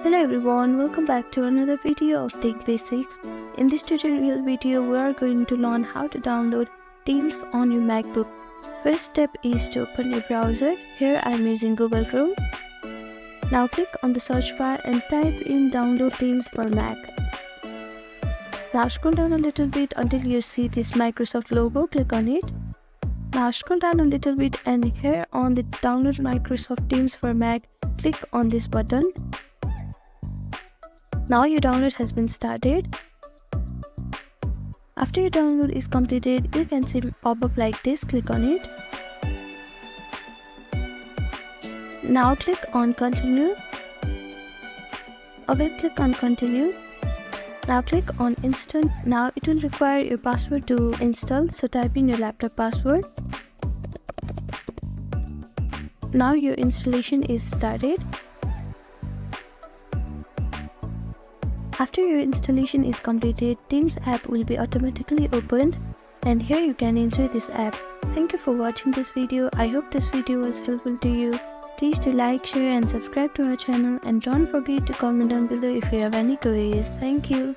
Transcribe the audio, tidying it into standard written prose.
Hello everyone, welcome back to another video of Tech Basics. In this tutorial video, we are going to learn how to download themes on your MacBook. First step is to open your browser. Here I am using Google Chrome. Now click on the search bar and type in download themes for Mac. Now scroll down a little bit until you see this Microsoft logo, click on it. Now scroll down a little bit and here on the download Microsoft themes for Mac, click on this button. Now your download has been started. After your download is completed, you can see a pop-up like this, click on it. Now click on continue. Again click on continue. Now click on install. Now it will require your password to install, so type in your laptop password. Now your installation is started. After your installation is completed, Themes app will be automatically opened and here you can enjoy this app. Thank you for watching this video. I hope this video was helpful to you. Please do like, share and subscribe to our channel and don't forget to comment down below if you have any queries. Thank you.